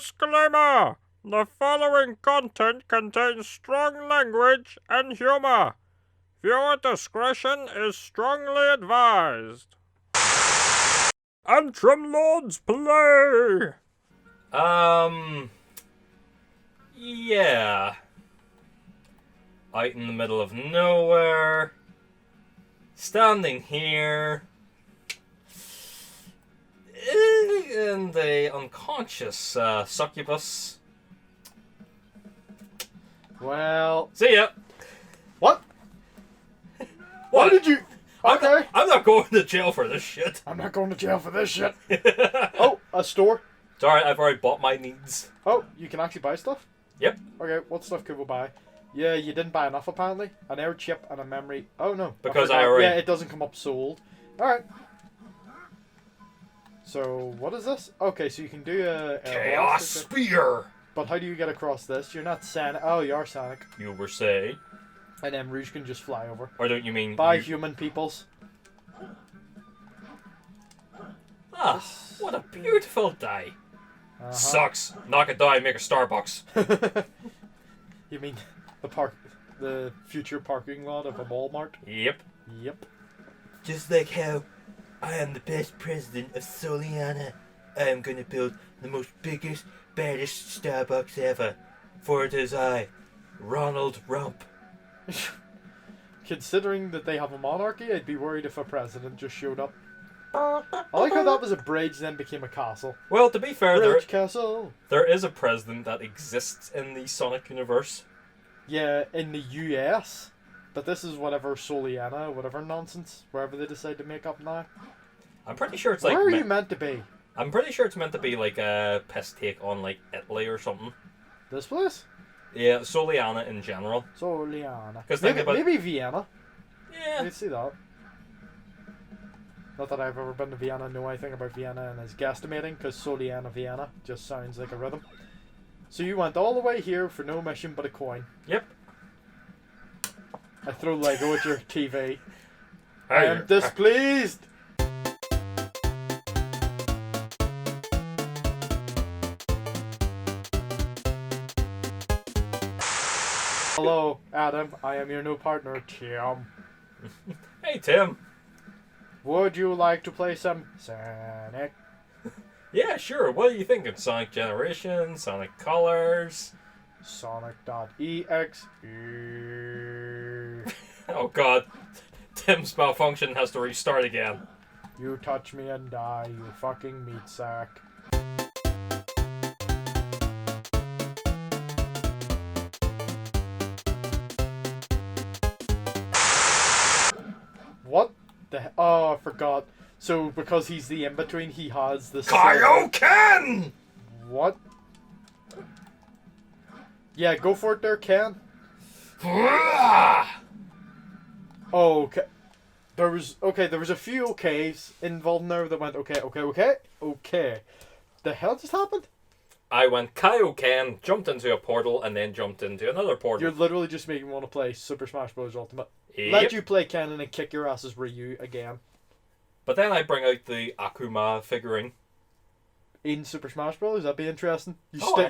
Disclaimer! The following content contains strong language and humor. Viewer discretion is strongly advised. Antrim Lords play! Yeah. Out in the middle of nowhere. Standing here. In the unconscious succubus. Well... See ya! What? What? Why did you... Okay. I'm not going to jail for this shit. I'm not going to jail for this shit. Oh, a store. It's alright, I've already bought my needs. Oh, you can actually buy stuff? Yep. Okay, what stuff could we buy? Yeah, you didn't buy enough apparently. An air chip and a memory. Oh no. Because forgot. I already... Yeah, it doesn't come up sold. Alright. So, what is this? Okay, so you can do a Chaos Spear! But how do you get across this? You're not Sonic. Oh, you are Sonic. You were saying? And then Rhys can just fly over. Or don't you mean... Bye, human peoples. Ah, what a beautiful day. Uh-huh. Sucks. Knock it down, make a Starbucks. You mean the future parking lot of a Walmart? Yep. Yep. Just like how I am the best president of Soliana, I am gonna build the most biggest, baddest Starbucks ever. For it is I, Ronald Rump. Considering that they have a monarchy, I'd be worried if a president just showed up. I like how that was a bridge, then became a castle. Well, to be fair, Bridge castle. there is a president that exists in the Sonic universe. Yeah, in the US. But this is whatever Soliana, whatever nonsense, wherever they decide to make up now. I'm pretty sure it's like... Where are you meant to be? I'm pretty sure it's meant to be like a piss take on like Italy or something. This place? Yeah, Soliana in general. Soliana. 'Cause think about- Maybe Vienna. Yeah. You'd see that. Not that I've ever been to Vienna, know anything about Vienna and is guesstimating, because Soliana Vienna just sounds like a rhythm. So you went all the way here for no mission but a coin. Yep. I throw Lego at your TV. I am displeased! Hello, Adam. I am your new partner, Tim. Hey, Tim. Would you like to play some Sonic? Yeah, sure. What are you thinking? Sonic Generation? Sonic Colors? Sonic.exe. Oh god. Tim's malfunction has to restart again. You touch me and die, you fucking meat sack. What the Oh, I forgot. So, because he's the in-between, he has the... Kaioken! What? Yeah, go for it there, Ken. Oh, okay. There was a few okays involved in there that went okay. The hell just happened? I went Kaioken, jumped into a portal, and then jumped into another portal. You're literally just making me want to play Super Smash Bros. Ultimate. Yep. Let you play Ken and then kick your ass as Ryu again. But then I bring out the Akuma figurine. In Super Smash Bros. That'd be interesting. Oh,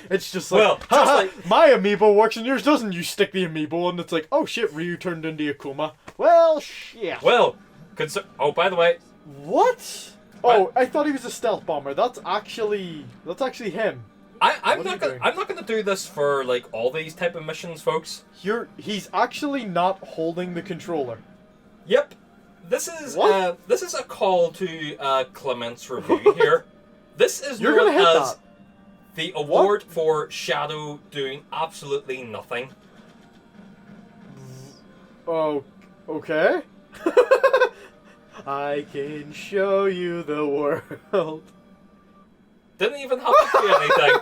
It's just like, Well, just like... my amiibo works and yours doesn't. You stick the amiibo and it's like, oh shit, Ryu turned into Akuma. Well, shit. Well, oh, by the way... What? Oh, I thought he was a stealth bomber. That's actually him. I'm not gonna do this for like all these type of missions, folks. He's actually not holding the controller. Yep. This is a call to Clement's review here. This is You're known gonna hit as that. the award for Shadow doing absolutely nothing. Oh, okay. I can show you the world. Didn't even have to do anything.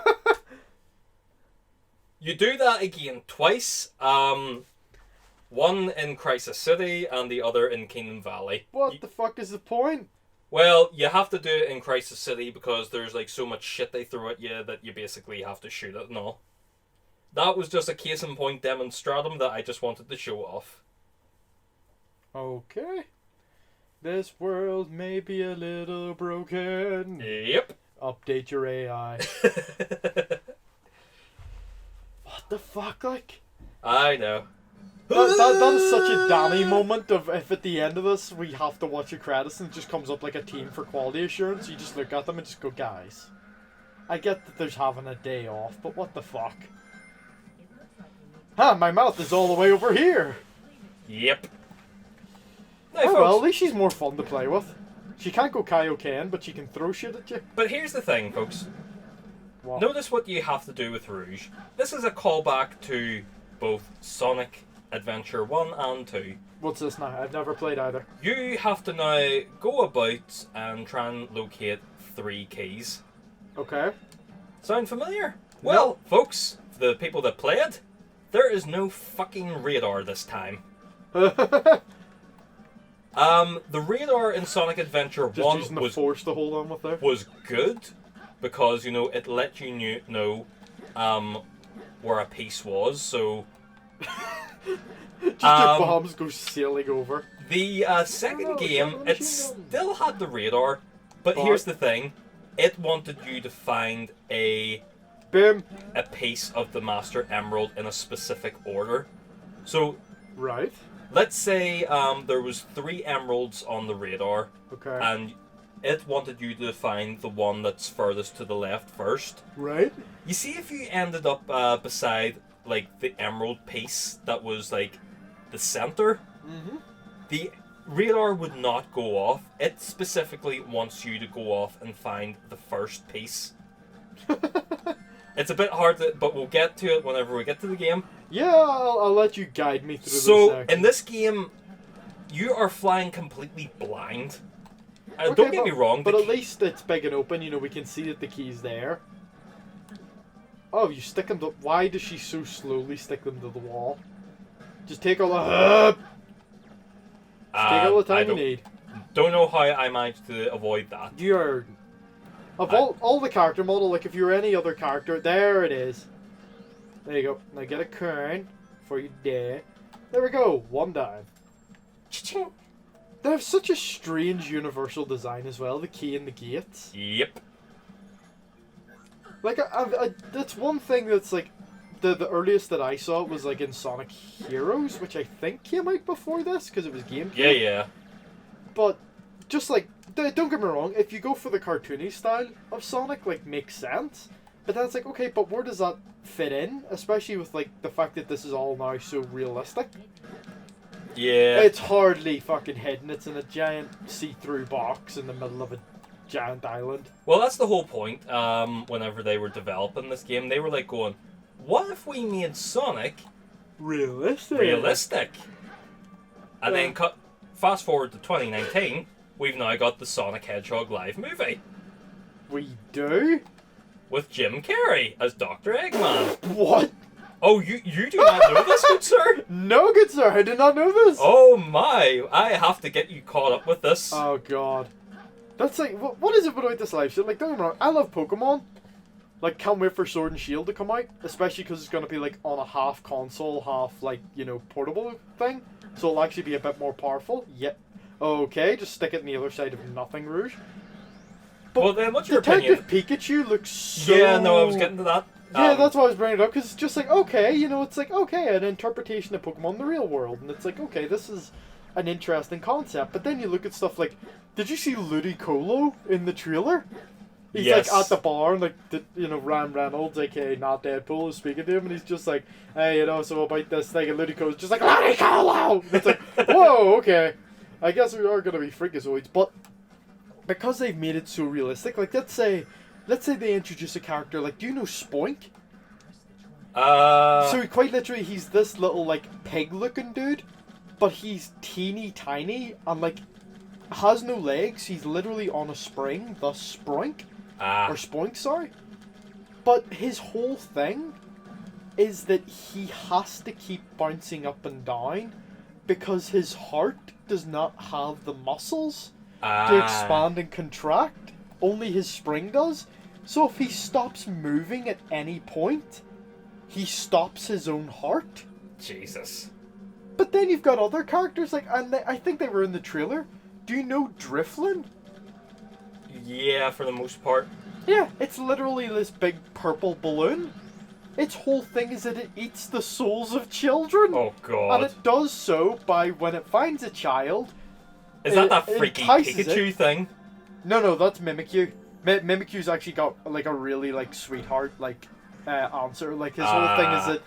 You do that again twice. One in Crisis City and the other in Kingdom Valley. What the fuck is the point? Well, you have to do it in Crisis City because there's like so much shit they throw at you that you basically have to shoot it and all. That was just a case in point demonstratum that I just wanted to show off. Okay. This world may be a little broken. Yep. Update your AI. fuck, like? I know. That is such a Danny moment of if at the end of this we have to watch a credits and it just comes up like a team for quality assurance, you just look at them and just go, guys, I get that there's having a day off, but what the fuck? My mouth is all the way over here! Yep. Now, Oh folks, well, at least she's more fun to play with. She can't go Kaioken, but she can throw shit at you. but here's the thing, folks. What? Notice what you have to do with Rouge. This is a callback to both Sonic Adventure 1 and 2. What's this now? I've never played either. You have to now go about and try and locate 3 keys. Okay. Sound familiar? Well, folks, the people that play it, there is no fucking radar this time. The radar in Sonic Adventure Just 1 using the force to hold on with there. was good because, you know, it let you know where a piece was, so... Just your bombs go sailing over. The second game, it still had the radar, but But- here's the thing. It wanted you to find a Boom. piece of the Master Emerald in a specific order. So, Right. let's say there was 3 emeralds on the radar, Okay. and it wanted you to find the one that's furthest to the left first. Right. You see, if you ended up beside, like, the emerald piece that was, like, the center, Mm-hmm. the radar would not go off. It specifically wants you to go off and find the first piece. It's a bit hard, but we'll get to it whenever we get to the game. Yeah, I'll let you guide me through So, this. in this game, you are flying completely blind. Okay, Don't get me wrong, but the at least it's big and open. You know, we can see that the key's there. Oh, you stick them to... Why does she so slowly stick them to the wall? Just take all the... Just take all the I time you need. don't know how I managed to avoid that. You're... Of all the character model, like if you're any other character, there it is. There you go. Now get a crown before you die. There we go. One down. Cha-ching. They have such a strange universal design as well, the key and the gates. Yep. Like, that's one thing that's like, the earliest that I saw was like in Sonic Heroes, which I think came out before this, because it was GameCube. Yeah. But, just like, don't get me wrong, if you go for the cartoony style of Sonic, like, makes sense. But then it's like, okay, but where does that fit in? Especially with, like, the fact that this is all now so realistic. Yeah. It's hardly fucking hidden. It's in a giant see-through box in the middle of a giant island. Well, that's the whole point. Whenever they were developing this game, they were like going, what if we made Sonic realistic? And then fast forward to 2019, we've now got the Sonic Hedgehog live movie We do? with Jim Carrey as Dr. Eggman. What? Oh, you do not know this, good sir? No, good sir, I did not know this. Oh my, I have to get you caught up with this. Oh god. That's like, what is it about this live shit? Like, don't get me wrong, I love Pokemon. Like, can't wait for Sword and Shield to come out. Especially because it's going to be, like, on a half console, half, like, you know, portable thing. So it'll actually be a bit more powerful. Yep. Okay, just stick it on the other side of nothing, Rouge. But well then, what's your opinion? Detective Pikachu looks so... Yeah, no, I was getting to that. Yeah, that's why I was bringing it up, because it's just like, okay, you know, it's like, okay, an interpretation of Pokemon in the real world. And it's like, okay, this is an interesting concept. But then you look at stuff like, did you see Ludicolo in the trailer? He's yes. like at the bar, and like, you know, Ryan Reynolds, aka not Deadpool, is speaking to him, and he's just like, hey, you know, so about this thing, and Ludicolo's just like, Ludicolo! And it's like, whoa, okay. I guess we are going to be freakazoids, but because they've made it so realistic, like, let's say they introduce a character, like, do you know Spoink? So quite literally, he's this little, like, pig-looking dude, but he's teeny tiny, and, like, has no legs. He's literally on a spring, thus Sproink. Or Spoink, sorry. But his whole thing is that he has to keep bouncing up and down because his heart does not have the muscles to expand and contract. Only his spring does. So if he stops moving at any point, he stops his own heart. Jesus. But then you've got other characters, like, and I think they were in the trailer. Do you know Driflin? Yeah, for the most part. Yeah, it's literally this big purple balloon. its whole thing is that it eats the souls of children. Oh god. And it does so by when it finds a child. Is that freaky Pikachu thing? No, that's Mimikyu. Mimikyu's actually got like a really like sweetheart like answer. Like his whole thing is that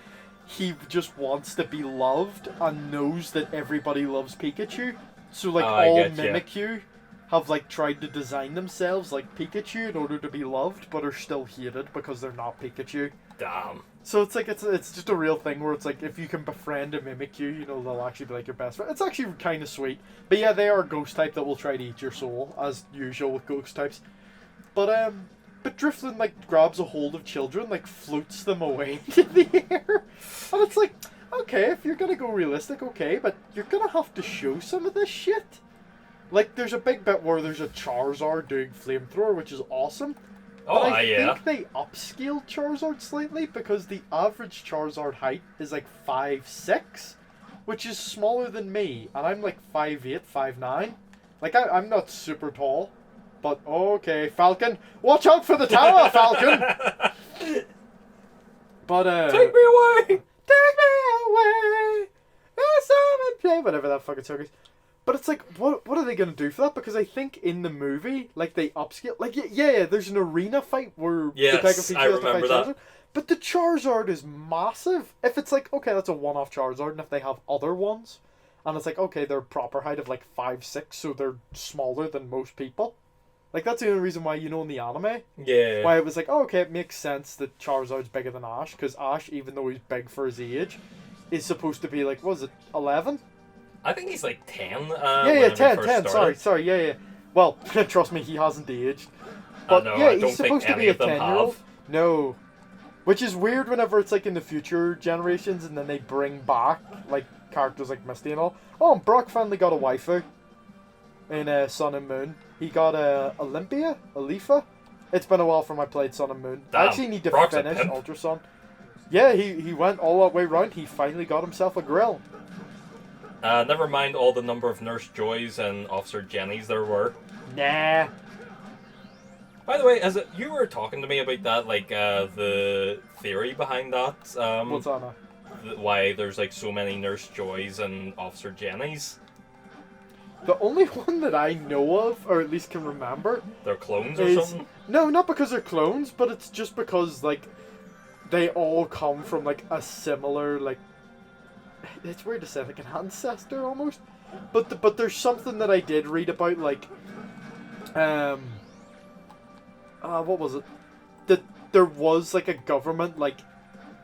he just wants to be loved and knows that everybody loves Pikachu. So like all Mimikyu have like tried to design themselves like Pikachu in order to be loved, but are still hated because they're not Pikachu. Damn. So it's like it's just a real thing where it's like if you can befriend a Mimikyu, you know they'll actually be like your best friend. It's actually kind of sweet. But yeah, they are a ghost type that will try to eat your soul as usual with ghost types. But Drifloon like grabs a hold of children, like floats them away into the air, and it's like, okay, if you're gonna go realistic, okay, but you're gonna have to show some of this shit. Like, there's a big bit where there's a Charizard doing flamethrower, which is awesome. Oh, but I think they upscaled Charizard slightly because the average Charizard height is like 5'6", which is smaller than me, and I'm like 5'8", 5'9". Like, I'm not super tall, but okay, Falcon, watch out for the tower, Falcon! But, take me away! Take me away! There's some in play, whatever that fucking song is. But it's like, what are they going to do for that? Because I think in the movie, like, they upscale... Like, yeah, there's an arena fight where yes, I remember that. Charizard. But the Charizard is massive. If it's like, okay, that's a one-off Charizard, and if they have other ones, and it's like, okay, they're proper height of like 5'6", so they're smaller than most people. Like, that's the only reason why, you know, in the anime, why it was like, oh, okay, it makes sense that Charizard's bigger than Ash, because Ash, even though he's big for his age, is supposed to be like, what was it, 11? I think he's like 10. 10. Sorry, yeah. Well, trust me, he hasn't aged. But no, yeah, he's supposed to be a 10-year-old. Have. No. Which is weird whenever it's like in the future generations and then they bring back like characters like Misty and all. Oh, and Brock finally got a waifu in Sun and Moon. He got Alifa. It's been a while from I played Sun and Moon. Damn, I actually need to Brock's finish Ultra Sun. Yeah, he went all that way around. He finally got himself a grill. Never mind all the number of Nurse Joys and Officer Jennies there were. Nah. By the way, you were talking to me about that, like, the theory behind that. What's that now? Why there's, like, so many Nurse Joys and Officer Jennies. The only one that I know of, or at least can remember... They're clones or something? No, not because they're clones, but it's just because, like, they all come from, like, a similar, like... It's weird to say, like an ancestor almost, but there's something that I did read about, like, what was it? That there was like a government, like,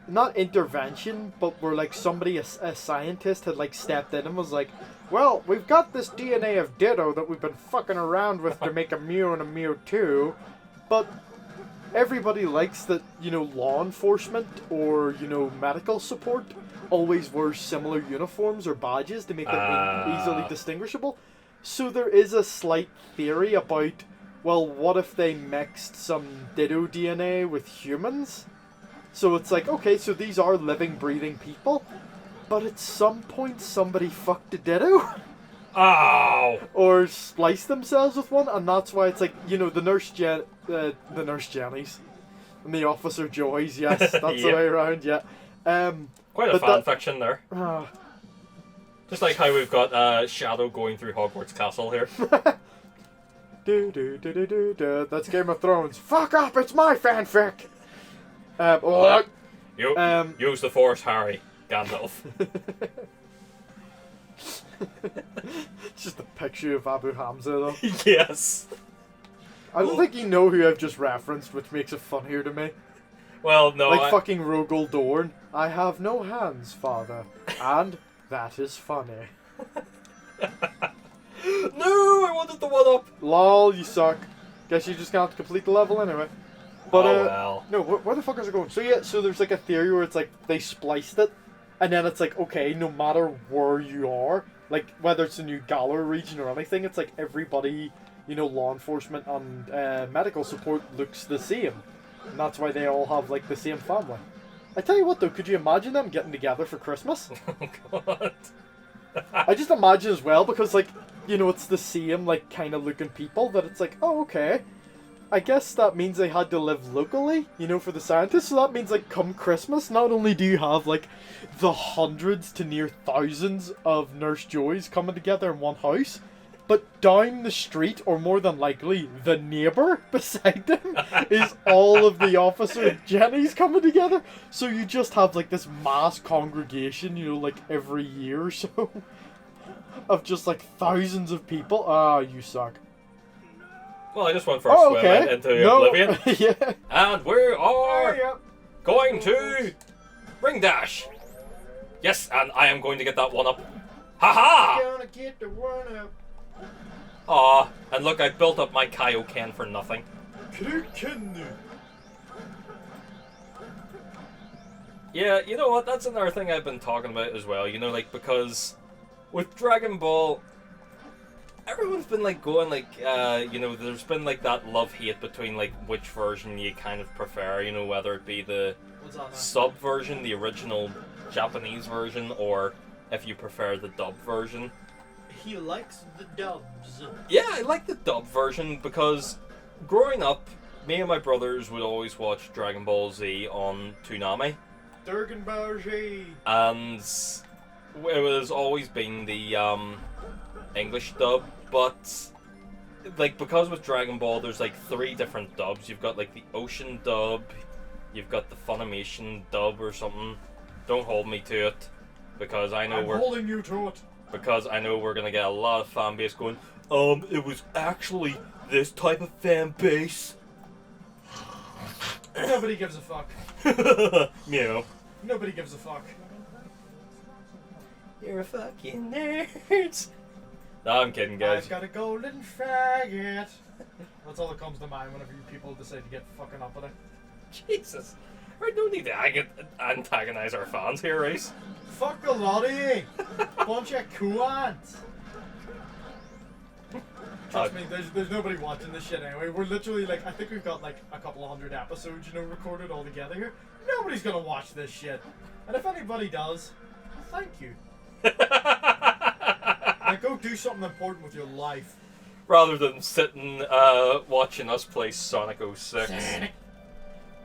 not intervention, but where like somebody, a scientist had like stepped in and was like, well, we've got this DNA of Ditto that we've been fucking around with to make a Mew and a Mewtwo, but everybody likes that, you know, law enforcement or, you know, medical support always wears similar uniforms or badges to make them easily distinguishable. So there is a slight theory about, well, what if they mixed some Ditto DNA with humans? So it's like, okay, so these are living, breathing people, but at some point somebody fucked a Ditto. Oh! Or spliced themselves with one, and that's why it's like, you know, the Nurse Jennies and the Officer Joys, yes, that's the way around, yeah. Quite a fan fiction there. Just like how we've got Shadow going through Hogwarts Castle here. That's Game of Thrones. Fuck up, it's my fanfic! Use the Force, Harry. Gandalf. It's just a picture of Abu Hamza, though. Yes. I don't think you know who I've just referenced, which makes it funnier to me. Well, no, like fucking Rogel Dorn. I have no hands, father. And that is funny. No, I wanted the one-up. Lol, you suck. Guess you just can't complete the level anyway. But, well. No, where the fuck is it going? So yeah, so there's like a theory where it's like, they spliced it, and then it's like, okay, no matter where you are, like, whether it's the New Galar region or anything, it's like everybody, you know, law enforcement and medical support looks the same. And that's why they all have, like, the same family. I tell you what, though, could you imagine them getting together for Christmas? Oh, God. I just imagine as well, because, like, you know, it's the same, like, kind of looking people, that it's like, oh, okay. I guess that means they had to live locally, you know, for the scientists. So that means, like, come Christmas, not only do you have, like, the hundreds to near thousands of Nurse Joys coming together in one house, but down the street, or more than likely, the neighbour beside them, is all of the Officer Jennies coming together. So you just have, like, this mass congregation, you know, like, every year or so, of just, like, thousands of people. Ah, you suck. Well, I just went for a swim into oblivion. Yeah. And we are going to ring dash. Yes, and I am going to get that one up. Ha-ha! Gonna get the one up. Aw, and look, I built up my Kaioken for nothing. Yeah, you know what, that's another thing I've been talking about as well, you know, like, because with Dragon Ball, everyone's been, like, going, like, you know, there's been, like, that love-hate between, like, which version you kind of prefer, you know, whether it be the sub version, the original Japanese version, or if you prefer the dub version. He likes the dubs. Yeah, I like the dub version because growing up, me and my brothers would always watch Dragon Ball Z on Toonami. Dragon Ball Z. And it was always been the English dub, but like because with Dragon Ball there's like 3 different dubs. You've got like the Ocean dub, you've got the Funimation dub or something. Don't hold me to it because I know I'm holding you to it. Because I know we're gonna get a lot of fan base going, it was actually this type of fan base. Nobody gives a fuck. Meow. Nobody gives a fuck. You're a fucking nerd. No, I'm kidding, guys. I've got a golden faggot. That's all that comes to mind whenever you people decide to get fucking up with it. Jesus. I don't need to antagonize our fans here, Rhys. Fuck a lot of you. Bunch of coons. Trust me, there's nobody watching this shit anyway. We're literally like, I think we've got like a couple of 100 episodes, you know, recorded all together here. Nobody's gonna watch this shit. And if anybody does, thank you. Now go do something important with your life. Rather than sitting watching us play Sonic 06.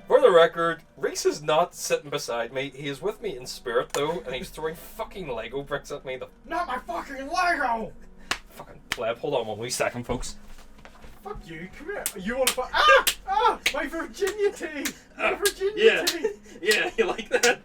For the record, Rhys is not sitting beside me. He is with me in spirit though, and he's throwing fucking Lego bricks at me. Not my fucking Lego! Fucking pleb. Hold on 1 wee second, folks. Fuck you, come here. You wanna fuck? Ah! Ah! My virginity! My virginity! Yeah. Yeah, you like that?